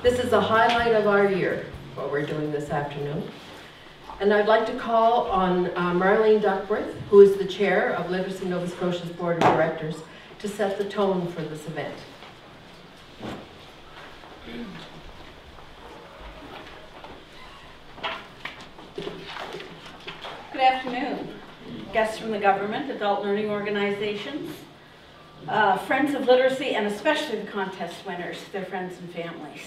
This is a highlight of our year, what we're doing this afternoon. And I'd like to call on Marlene Duckworth, who is the chair of Literacy Nova Scotia's Board of Directors, to set the tone for this event. Good afternoon. Guests from the government, adult learning organizations, friends of literacy, and especially the contest winners, their friends and families.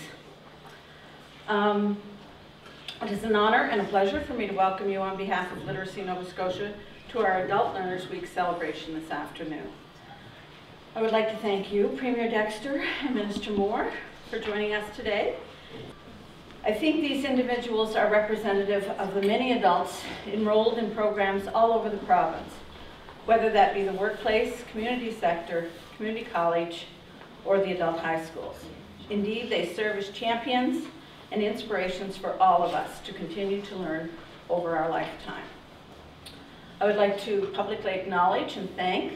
It is an honor and a pleasure for me to welcome you on behalf of Literacy Nova Scotia to our Adult Learners Week celebration this afternoon. I would like to thank you, Premier Dexter and Minister Moore, for joining us today. I think these individuals are representative of the many adults enrolled in programs all over the province, whether that be the workplace, community sector, community college, or the adult high schools. Indeed, they serve as champions and inspirations for all of us to continue to learn over our lifetime. I would like to publicly acknowledge and thank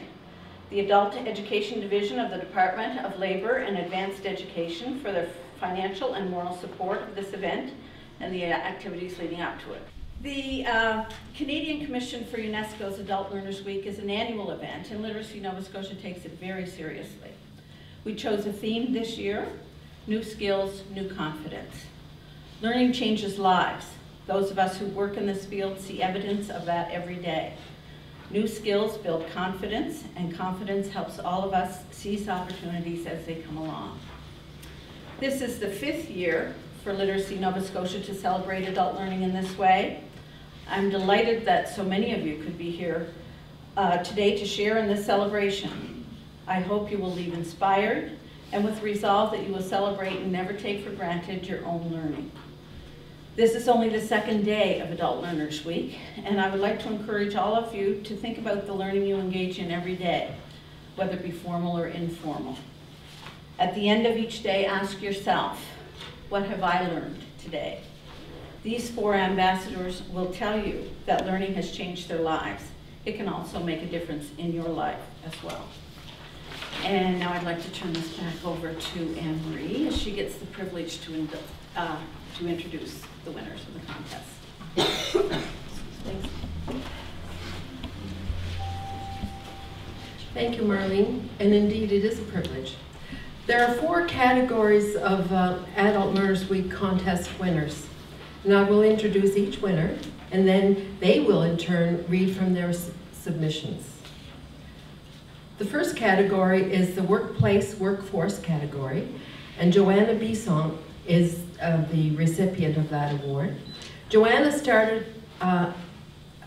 the Adult Education Division of the Department of Labor and Advanced Education for their financial and moral support of this event and the activities leading up to it. The Canadian Commission for UNESCO's Adult Learners Week is an annual event, and Literacy Nova Scotia takes it very seriously. We chose a theme this year: new skills, new confidence. Learning changes lives. Those of us who work in this field see evidence of that every day. New skills build confidence, and confidence helps all of us seize opportunities as they come along. This is the 5th year for Literacy Nova Scotia to celebrate adult learning in this way. I'm delighted that so many of you could be here today to share in this celebration. I hope you will leave inspired and with resolve that you will celebrate and never take for granted your own learning. This is only the 2nd day of Adult Learners Week, and I would like to encourage all of you to think about the learning you engage in every day, whether it be formal or informal. At the end of each day, ask yourself, what have I learned today? These 4 ambassadors will tell you that learning has changed their lives. It can also make a difference in your life as well. And now I'd like to turn this back over to Anne-Marie as she gets the privilege to introduce the winners of the contest. Thanks. Thank you, Marlene. And indeed, it is a privilege. There are 4 categories of Adult Learners Week contest winners. And I will introduce each winner, and then they will in turn read from their submissions. The first category is the Workplace Workforce category, and Joanna Bisson is the recipient of that award. Joanna started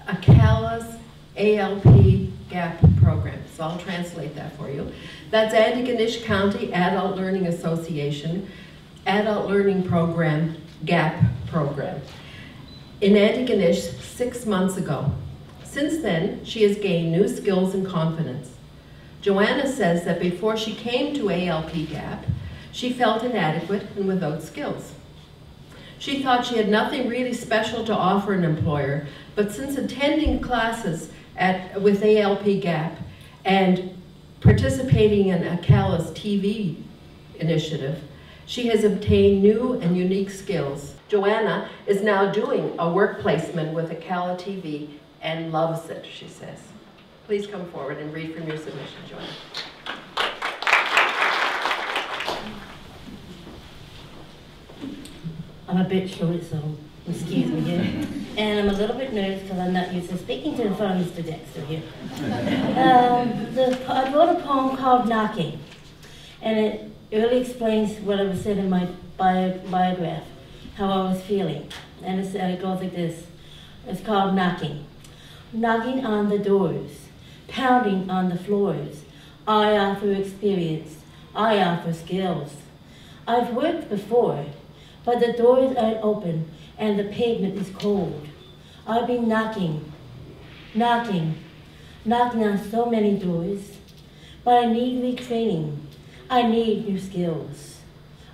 ACALA's ALP GAP program, so I'll translate that for you. That's Antigonish County Adult Learning Association Adult Learning Program GAP program in Antigonish 6 months ago. Since then, she has gained new skills and confidence. Joanna says that before she came to ALP GAP, she felt inadequate and without skills. She thought she had nothing really special to offer an employer, but since attending classes with ALP GAP and participating in ACALA's TV initiative, she has obtained new and unique skills. Joanna is now doing a work placement with ACALA TV and loves it, she says. Please come forward and read from your submission, Joanna. I'm a bit short, so excuse me here. And I'm a little bit nervous because I'm not used to speaking to in front of Mr. Dexter here. I wrote a poem called Knocking, and it really explains what I was said in my biograph, how I was feeling. And it goes like this. It's called Knocking. Knocking on the doors, pounding on the floors. I offer experience, I offer skills. I've worked before, but the doors aren't open and the pavement is cold. I've been knocking on so many doors, but I need retraining. I need new skills.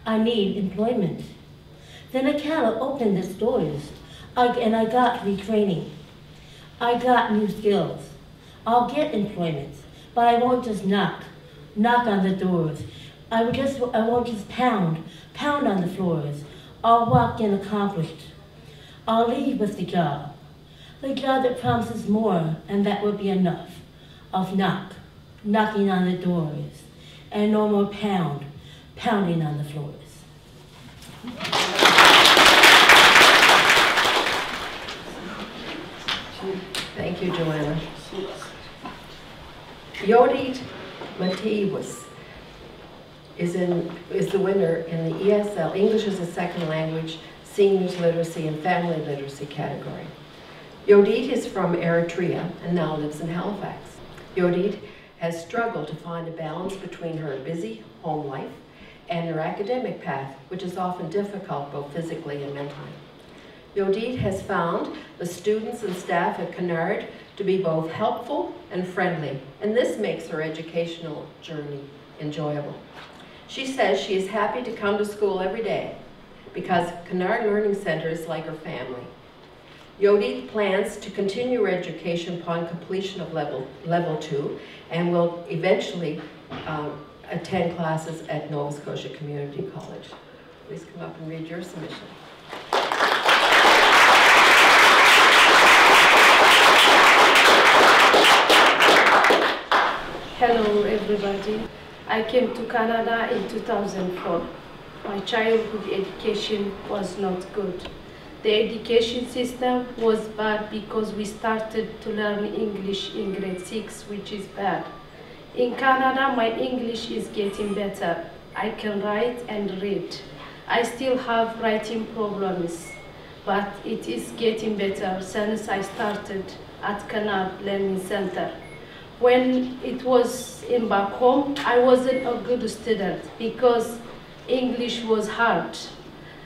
I need employment. Then ACALA opened its doors, and I got retraining. I got new skills. I'll get employment, but I won't just knock on the doors. I won't just pound on the floors. I'll walk in accomplished. I'll leave with the job that promises more, and that will be enough. Of knocking on the doors, and no more pounding on the floors. Thank you, Joanna. Yodit Matiwas is the winner in the ESL, English as a Second Language, Seniors Literacy and Family Literacy category. Yodit is from Eritrea and now lives in Halifax. Yodit has struggled to find a balance between her busy home life and her academic path, which is often difficult both physically and mentally. Yodit has found the students and staff at Canard to be both helpful and friendly, and this makes her educational journey enjoyable. She says she is happy to come to school every day because Canard Learning Center is like her family. Yodit plans to continue her education upon completion of level 2 and will eventually attend classes at Nova Scotia Community College. Please come up and read your submission. Hello everybody. I came to Canada in 2004. My childhood education was not good. The education system was bad because we started to learn English in grade 6, which is bad. In Canada, my English is getting better. I can write and read. I still have writing problems, but it is getting better since I started at Canard Learning Center. When it was in back home, I wasn't a good student because English was hard.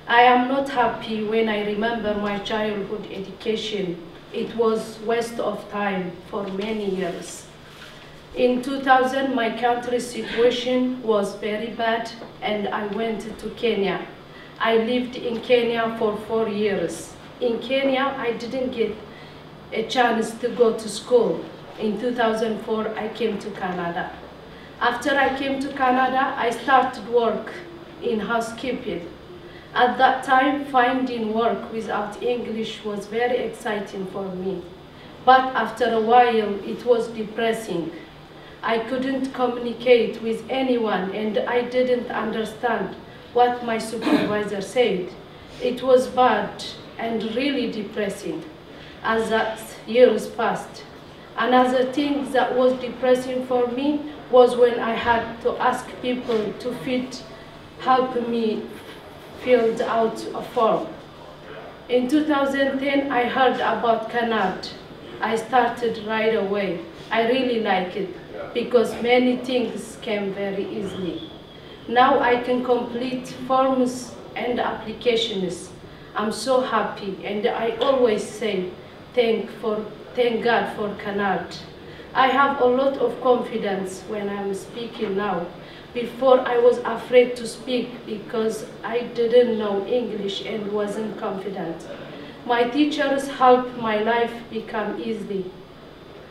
I am not happy when I remember my childhood education. It was a waste of time for many years. In 2000, my country's situation was very bad and I went to Kenya. I lived in Kenya for 4 years. In Kenya, I didn't get a chance to go to school. In 2004, I came to Canada. After I came to Canada, I started work in housekeeping. At that time, finding work without English was very exciting for me. But after a while, it was depressing. I couldn't communicate with anyone and I didn't understand what my supervisor said. It was bad and really depressing as that years passed. Another thing that was depressing for me was when I had to ask people to help me fill out a form. In 2010, I heard about Canard. I started right away. I really like it because many things came very easily. Now I can complete forms and applications. I'm so happy and I always say thank God for Canard. I have a lot of confidence when I'm speaking now. Before I was afraid to speak because I didn't know English and wasn't confident. My teachers helped my life become easy.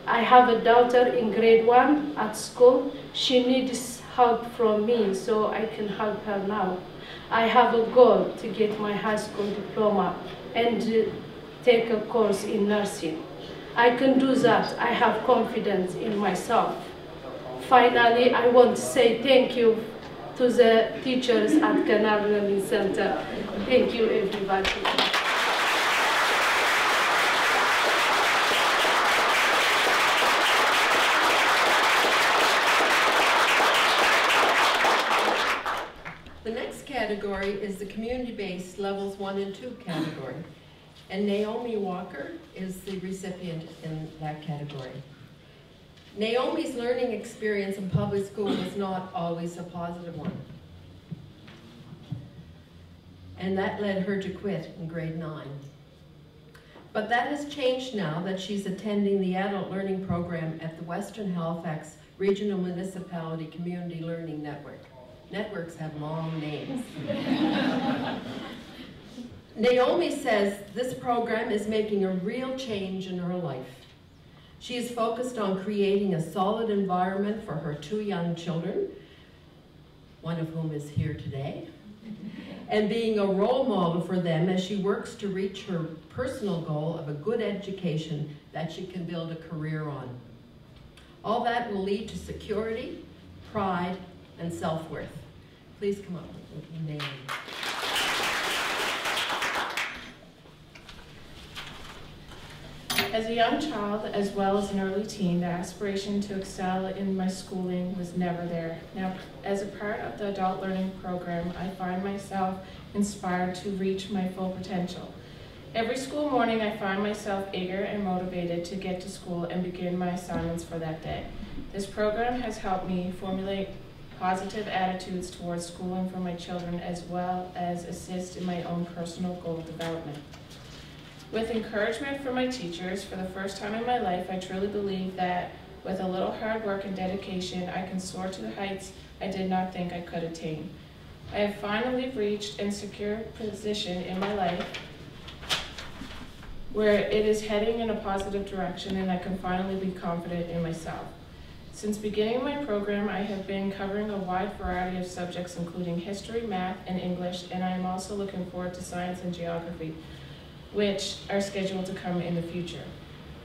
I have a daughter in grade 1 at school. She needs help from me so I can help her now. I have a goal to get my high school diploma and take a course in nursing. I can do that. I have confidence in myself. Finally, I want to say thank you to the teachers at Canard Learning Center. Thank you, everybody. The next category is the community-based levels 1 and 2 category. And Naomi Walker is the recipient in that category. Naomi's learning experience in public school was not always a positive one. And that led her to quit in grade 9. But that has changed now that she's attending the adult learning program at the Western Halifax Regional Municipality Community Learning Network. Networks have long names. Naomi says this program is making a real change in her life. She is focused on creating a solid environment for her 2 young children one of whom is here today, and being a role model for them as she works to reach her personal goal of a good education that she can build a career on. All that will lead to security, pride, and self-worth. Please come up with your name. As a young child, as well as an early teen, the aspiration to excel in my schooling was never there. Now, as a part of the adult learning program, I find myself inspired to reach my full potential. Every school morning, I find myself eager and motivated to get to school and begin my assignments for that day. This program has helped me formulate positive attitudes towards schooling for my children, as well as assist in my own personal goal development. With encouragement from my teachers, for the first time in my life, I truly believe that with a little hard work and dedication, I can soar to the heights I did not think I could attain. I have finally reached and secured a position in my life where it is heading in a positive direction, and I can finally be confident in myself. Since beginning my program, I have been covering a wide variety of subjects, including history, math, and English, and I am also looking forward to science and geography, which are scheduled to come in the future.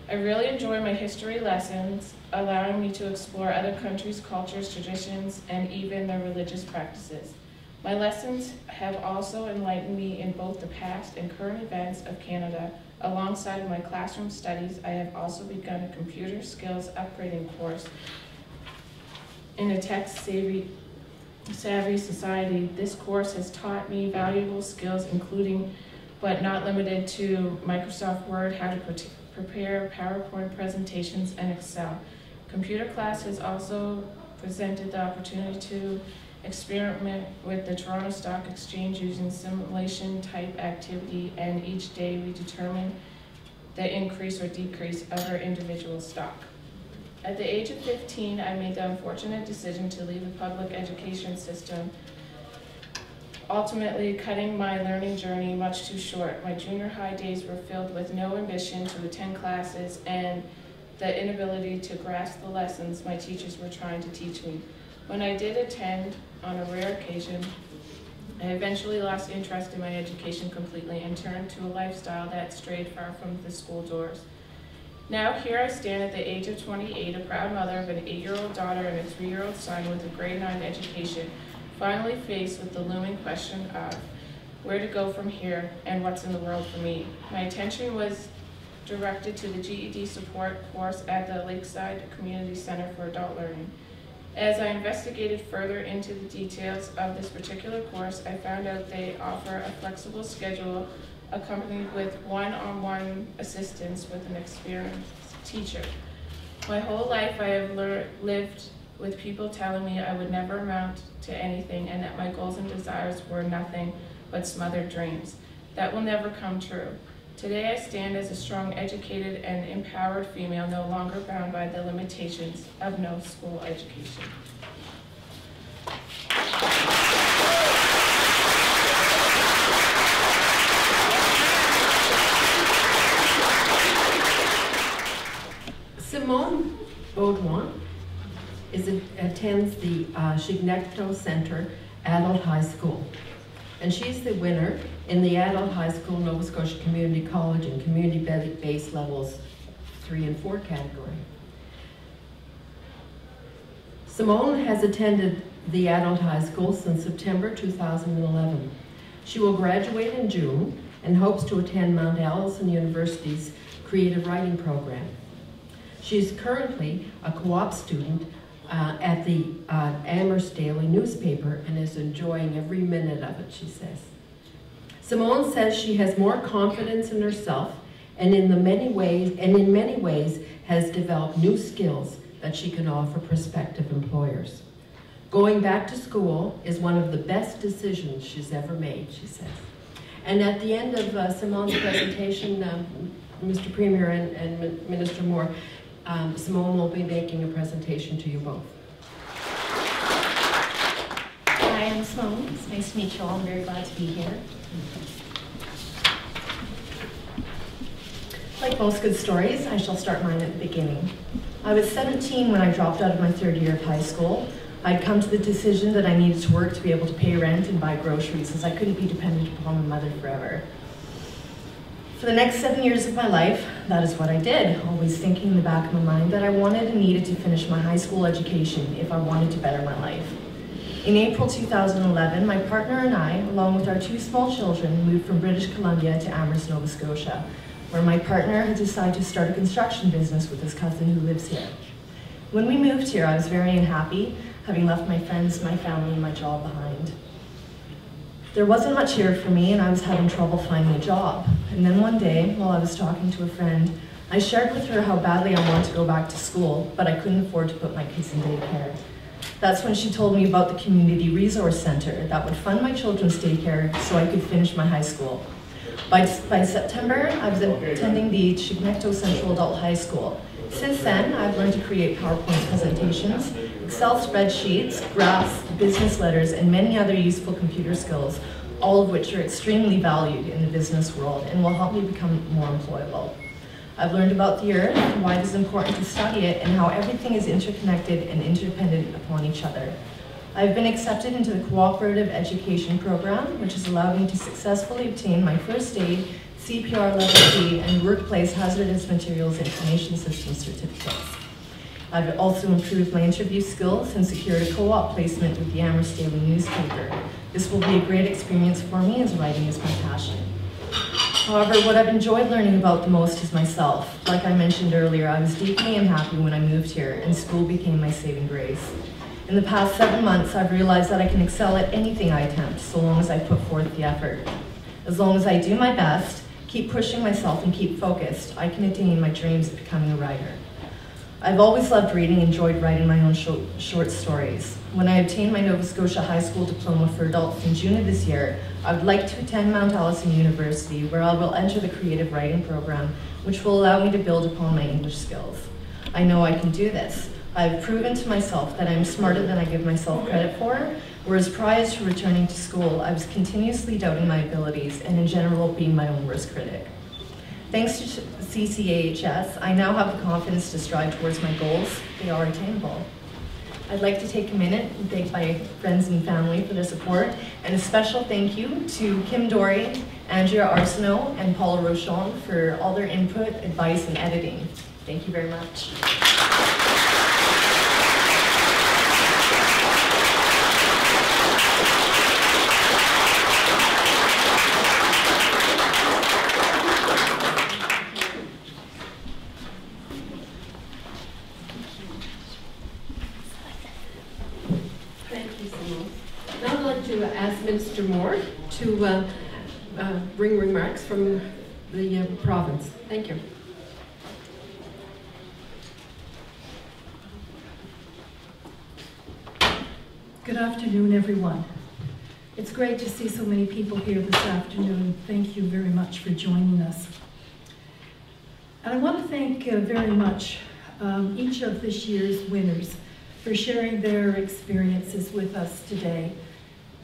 I really enjoy my history lessons, allowing me to explore other countries' cultures, traditions, and even their religious practices. My lessons have also enlightened me in both the past and current events of Canada. Alongside my classroom studies, I have also begun a computer skills upgrading course in a tech-savvy society. This course has taught me valuable skills, including but not limited to Microsoft Word, how to prepare PowerPoint presentations, and Excel. Computer class has also presented the opportunity to experiment with the Toronto Stock Exchange using simulation type activity, and each day we determine the increase or decrease of our individual stock. At the age of 15, I made the unfortunate decision to leave the public education system, ultimately cutting my learning journey much too short. My junior high days were filled with no ambition to attend classes and the inability to grasp the lessons my teachers were trying to teach me. When I did attend, on a rare occasion, I eventually lost interest in my education completely and turned to a lifestyle that strayed far from the school doors. Now here I stand at the age of 28, a proud mother of an 8-year-old daughter and a 3-year-old son with a grade 9 education, finally faced with the looming question of where to go from here and what's in the world for me. My attention was directed to the GED support course at the Lakeside Community Center for Adult Learning. As I investigated further into the details of this particular course, I found out they offer a flexible schedule accompanied with one-on-one assistance with an experienced teacher. My whole life I have lived with people telling me I would never amount to anything and that my goals and desires were nothing but smothered dreams. That will never come true. Today I stand as a strong, educated, and empowered female, no longer bound by the limitations of no school education. Simone Baudouin attends the Chignecto Center Adult High School, and she's the winner in the Adult High School Nova Scotia Community College and Community-Based Levels 3 and 4 category. Simone has attended the Adult High School since September 2011. She will graduate in June and hopes to attend Mount Allison University's Creative Writing program. She is currently a co-op student at the Amherst Daily newspaper and is enjoying every minute of it, she says. Simone says she has more confidence in herself and in many ways has developed new skills that she can offer prospective employers. Going back to school is one of the best decisions she's ever made, she says. And at the end of Simone's presentation, Mr. Premier and Minister Moore, Simone will be making a presentation to you both. Hi, I'm Simone. It's nice to meet you all. I'm very glad to be here. Like most good stories, I shall start mine at the beginning. I was 17 when I dropped out of my third year of high school. I'd come to the decision that I needed to work to be able to pay rent and buy groceries, as I couldn't be dependent upon my mother forever. For the next 7 years of my life, that is what I did, always thinking in the back of my mind that I wanted and needed to finish my high school education if I wanted to better my life. In April 2011, my partner and I, along with our 2 small children, moved from British Columbia to Amherst, Nova Scotia, where my partner had decided to start a construction business with his cousin who lives here. When we moved here, I was very unhappy, having left my friends, my family, and my job behind. There wasn't much here for me, and I was having trouble finding a job. And then one day, while I was talking to a friend, I shared with her how badly I wanted to go back to school, but I couldn't afford to put my kids in daycare. That's when she told me about the Community Resource Center that would fund my children's daycare so I could finish my high school. By September, I was attending the Chignecto Central Adult High School. Since then, I've learned to create PowerPoint presentations, Excel spreadsheets, graphs, business letters, and many other useful computer skills, all of which are extremely valued in the business world and will help me become more employable. I've learned about the earth, why it is important to study it, and how everything is interconnected and interdependent upon each other. I've been accepted into the Cooperative Education Program, which has allowed me to successfully obtain my first aid, CPR Level C, and Workplace Hazardous Materials Information System certificates. I've also improved my interview skills and secured a co-op placement with the Amherst Daily newspaper. This will be a great experience for me, as writing is my passion. However, what I've enjoyed learning about the most is myself. Like I mentioned earlier, I was deeply unhappy when I moved here, and school became my saving grace. In the past 7 months, I've realized that I can excel at anything I attempt, so long as I put forth the effort. As long as I do my best, keep pushing myself, and keep focused, I can attain my dreams of becoming a writer. I've always loved reading and enjoyed writing my own short stories. When I obtained my Nova Scotia High School Diploma for Adults in June of this year, I would like to attend Mount Allison University, where I will enter the creative writing program, which will allow me to build upon my English skills. I know I can do this. I've proven to myself that I'm smarter than I give myself credit for, whereas prior to returning to school, I was continuously doubting my abilities and in general being my own worst critic. Thanks to CCAHS, I now have the confidence to strive towards my goals. They are attainable. I'd like to take a minute and thank my friends and family for their support, and a special thank you to Kim Dory, Andrea Arsenault, and Paula Rochon for all their input, advice, and editing. Thank you very much. Minister Moore to bring remarks from the province. Thank you. Good afternoon, everyone. It's great to see so many people here this afternoon. Thank you very much for joining us. And I want to thank very much each of this year's winners for sharing their experiences with us today.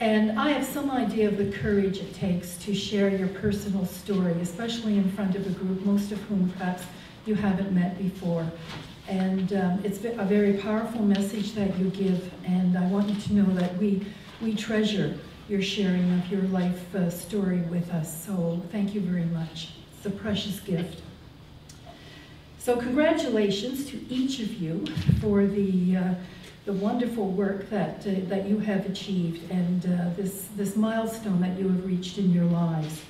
And I have some idea of the courage it takes to share your personal story, especially in front of a group, most of whom perhaps you haven't met before. And it's a very powerful message that you give, and I want you to know that we treasure your sharing of your life story with us. So thank you very much. It's a precious gift. So congratulations to each of you for the wonderful work that you have achieved, and this milestone that you have reached in your lives.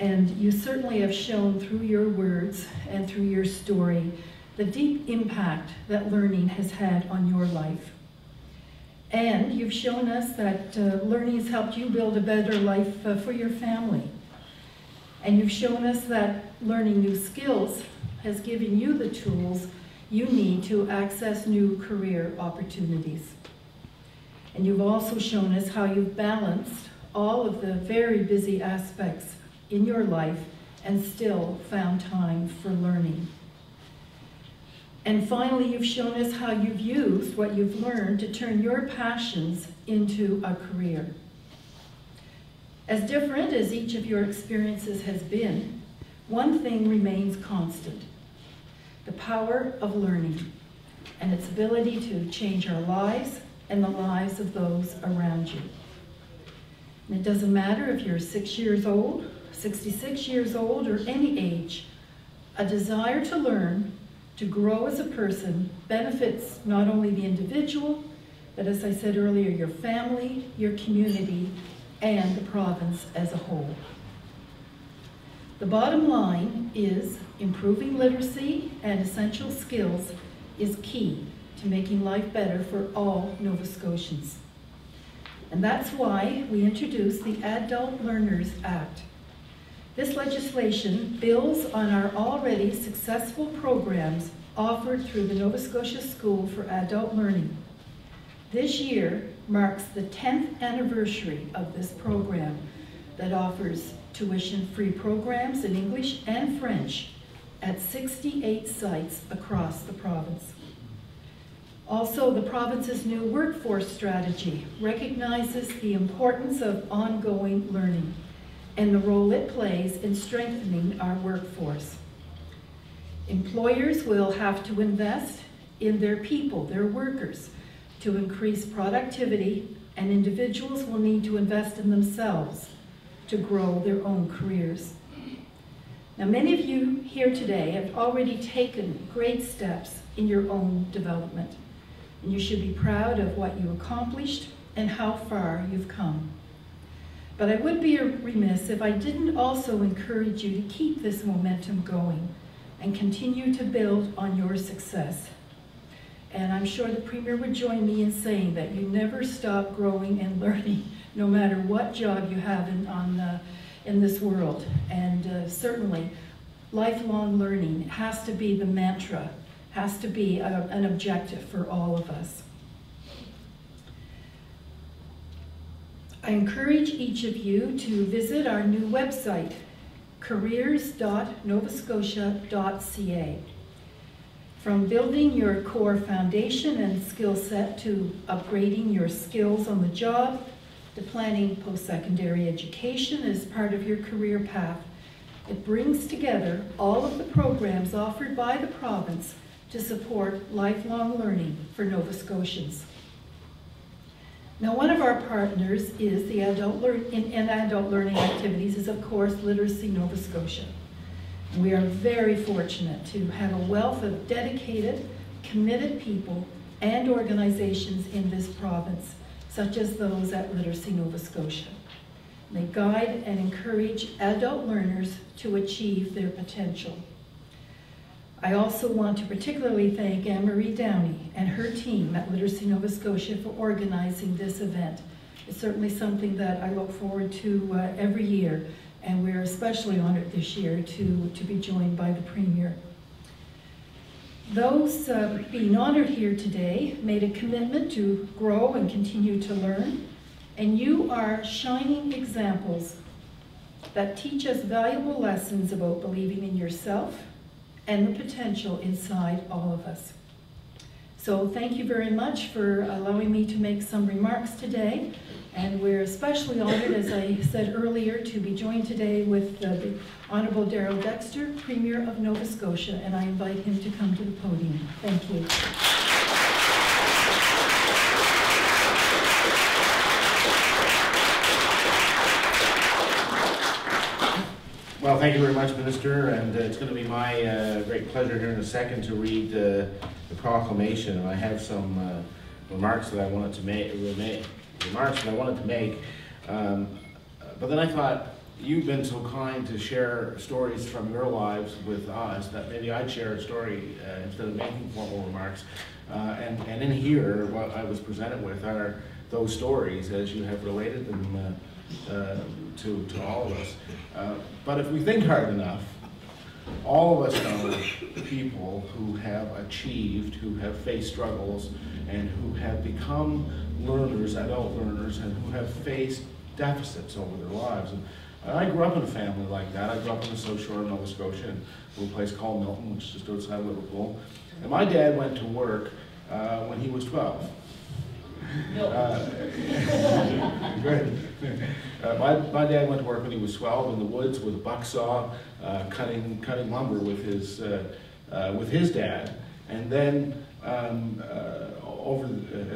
And you certainly have shown through your words and through your story the deep impact that learning has had on your life. And you've shown us that learning has helped you build a better life for your family. And you've shown us that learning new skills has given you the tools you need to access new career opportunities. And you've also shown us how you've balanced all of the very busy aspects in your life and still found time for learning. And finally, you've shown us how you've used what you've learned to turn your passions into a career. As different as each of your experiences has been, one thing remains constant: the power of learning. and its ability to change our lives and the lives of those around you. And it doesn't matter if you're 6 years old, 66 years old, or any age, a desire to learn, to grow as a person, benefits not only the individual, but as I said earlier, your family, your community, and the province as a whole. The bottom line is improving literacy and essential skills is key to making life better for all Nova Scotians. And that's why we introduced the Adult Learners Act. This legislation builds on our already successful programs offered through the Nova Scotia School for Adult Learning. This year marks the 10th anniversary of this program that offers tuition-free programs in English and French at 68 sites across the province. Also, the province's new workforce strategy recognizes the importance of ongoing learning and the role it plays in strengthening our workforce. Employers will have to invest in their people, their workers, to increase productivity, and individuals will need to invest in themselves to grow their own careers. Now, many of you here today have already taken great steps in your own development, and you should be proud of what you accomplished and how far you've come. But I would be remiss if I didn't also encourage you to keep this momentum going and continue to build on your success. And I'm sure the Premier would join me in saying that you never stop growing and learning, no matter what job you have in this world. And certainly, lifelong learning has to be the mantra, has to be an objective for all of us. I encourage each of you to visit our new website, careers.novascotia.ca. From building your core foundation and skill set to upgrading your skills on the job, to planning post-secondary education as part of your career path, it brings together all of the programs offered by the province to support lifelong learning for Nova Scotians. Now, one of our partners is the adult learning activities is, of course, Literacy Nova Scotia. We are very fortunate to have a wealth of dedicated, committed people and organizations in this province, such as those at Literacy Nova Scotia. They guide and encourage adult learners to achieve their potential. I also want to particularly thank Anne-Marie Downey and her team at Literacy Nova Scotia for organizing this event. It's certainly something that I look forward to every year, and we're especially honored this year to be joined by the Premier. Those being honored here today made a commitment to grow and continue to learn, and you are shining examples that teach us valuable lessons about believing in yourself and the potential inside all of us. So thank you very much for allowing me to make some remarks today. And we're especially honored, as I said earlier, to be joined today with the Honorable Darrell Dexter, Premier of Nova Scotia, and I invite him to come to the podium. Thank you. Well, thank you very much, Minister, and it's going to be my great pleasure here in a second to read the proclamation. And I have some remarks that I wanted to make. But then I thought, you've been so kind to share stories from your lives with us that maybe I'd share a story instead of making formal remarks. And in here, what I was presented with are those stories as you have related them to all of us. But if we think hard enough, all of us know people who have achieved, who have faced struggles, and who have become learners, adult learners, and who have faced deficits over their lives. And I grew up in a family like that. I grew up in the South Shore of Nova Scotia, in a little place called Milton, which is just outside of Liverpool. And my dad went to work when he was 12. Good. My dad went to work when he was 12 in the woods with a buck saw, cutting lumber with his dad. And then as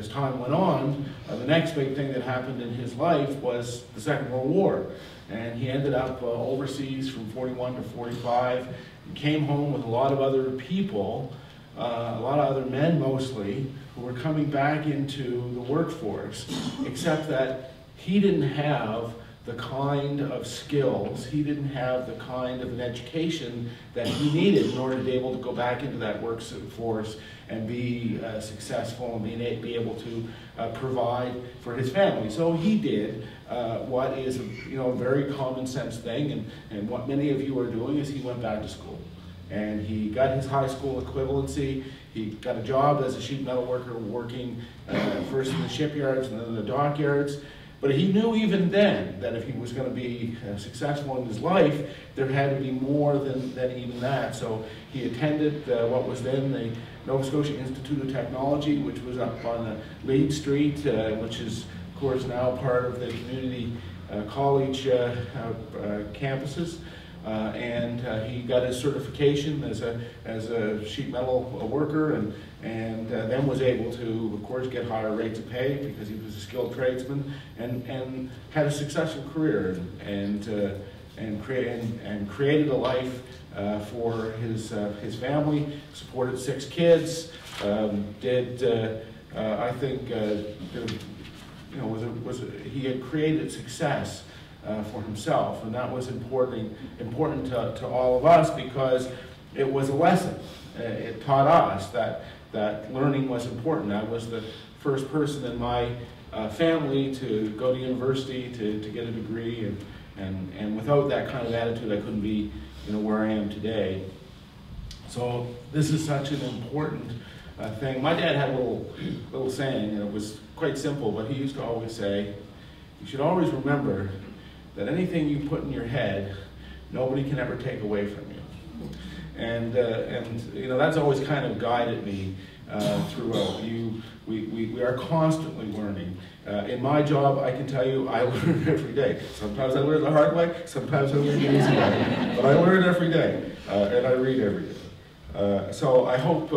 time went on, the next big thing that happened in his life was the Second World War. And he ended up overseas from 41 to 45. He came home with a lot of other people, a lot of other men mostly, who were coming back into the workforce, except that he didn't have the kind of skills, he didn't have the kind of an education that he needed in order to be able to go back into that workforce and be successful and be able to provide for his family. So he did what is a very common sense thing, and what many of you are doing is he went back to school. And he got his high school equivalency. He got a job as a sheet metal worker, working first in the shipyards and then in the dockyards. But he knew even then that if he was going to be successful in his life, there had to be more than even that. So he attended what was then the Nova Scotia Institute of Technology, which was up on Lead Street, which is, of course, now part of the community college campuses. And he got his certification as a sheet metal worker, and then was able to, of course, get higher rates of pay because he was a skilled tradesman, and had a successful career, and created a life for his family. Supported 6 kids. He had created success for himself, and that was important to all of us, because it was a lesson. It taught us that learning was important. I was the first person in my family to go to university to get a degree, and without that kind of attitude, I couldn't be where I am today. So this is such an important thing. My dad had a little saying, and it was quite simple, but he used to always say, "You should always remember that anything you put in your head, nobody can ever take away from you." And that's always kind of guided me throughout. We are constantly learning. In my job, I can tell you, I learn every day. Sometimes I learn the hard way, sometimes I learn the easy way. But I learn every day, and I read every day. So I hope,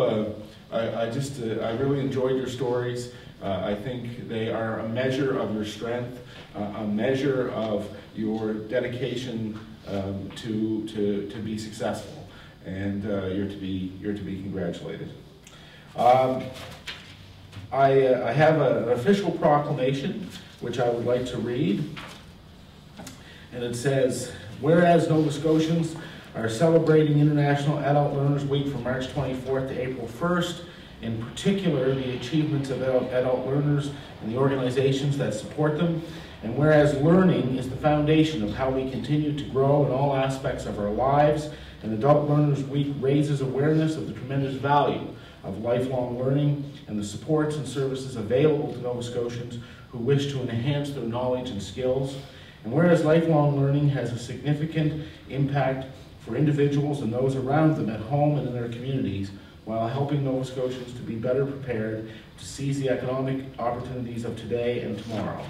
I really enjoyed your stories. I think they are a measure of your strength, a measure of your dedication to be successful, and you're to be congratulated. I have an official proclamation which I would like to read, and it says, "Whereas Nova Scotians are celebrating International Adult Learners Week from March 24th to April 1st, in particular the achievements of adult learners and the organizations that support them. And whereas learning is the foundation of how we continue to grow in all aspects of our lives, and Adult Learners Week raises awareness of the tremendous value of lifelong learning and the supports and services available to Nova Scotians who wish to enhance their knowledge and skills. And whereas lifelong learning has a significant impact for individuals and those around them at home and in their communities, while helping Nova Scotians to be better prepared to seize the economic opportunities of today and tomorrow.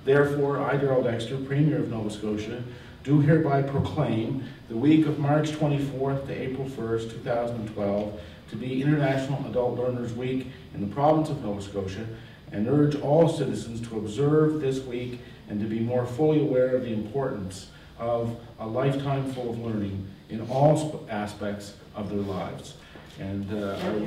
Therefore, I, Darrell Dexter, Premier of Nova Scotia, do hereby proclaim the week of March 24th to April 1st, 2012 to be International Adult Learners Week in the province of Nova Scotia, and urge all citizens to observe this week and to be more fully aware of the importance of a lifetime full of learning in all aspects of their lives." And I would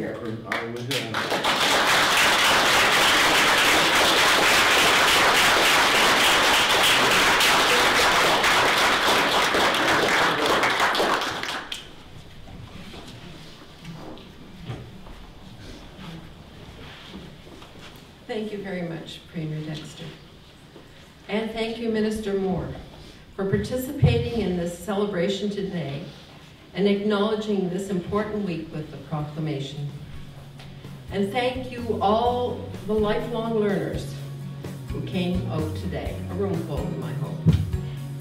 Thank you very much, Premier Dexter. And thank you, Minister Moore, for participating in this celebration today and acknowledging this important week with the proclamation. And thank you all the lifelong learners who came out today, a room full in my hope,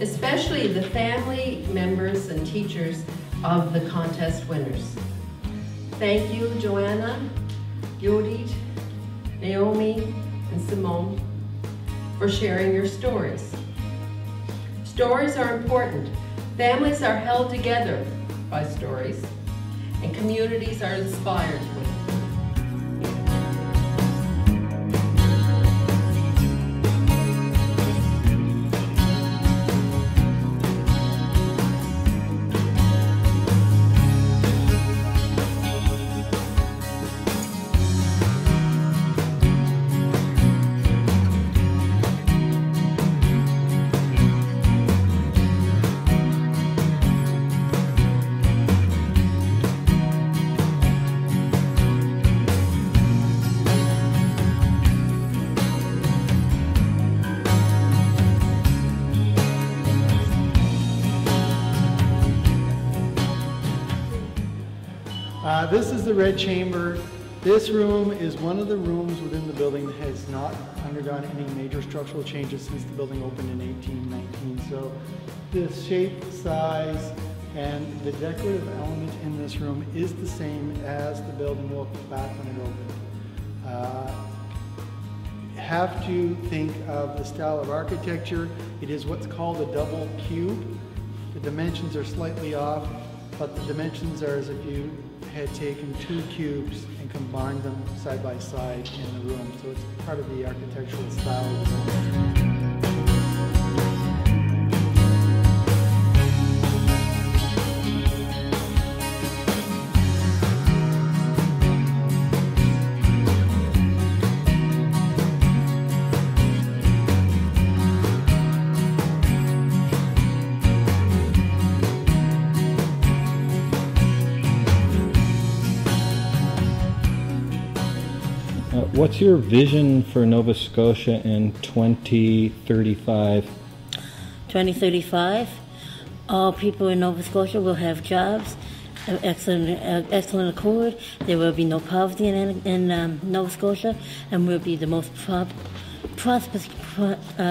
especially the family members and teachers of the contest winners. Thank you, Joanna, Judith, Naomi, and Simone, for sharing your stories. Stories are important. Families are held together by stories, and communities are inspired with them. This is the red chamber. This room is one of the rooms within the building that has not undergone any major structural changes since the building opened in 1819. So the shape, size, and the decorative element in this room is the same as the building looked back when it opened. Have to think of the style of architecture. It is what's called a double cube. The dimensions are slightly off, but the dimensions are as if you had taken two cubes and combined them side by side in the room. So it's part of the architectural style. What's your vision for Nova Scotia in 2035? 2035, all people in Nova Scotia will have jobs, excellent accord. There will be no poverty in Nova Scotia, and we'll be the most prosperous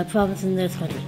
province in this country.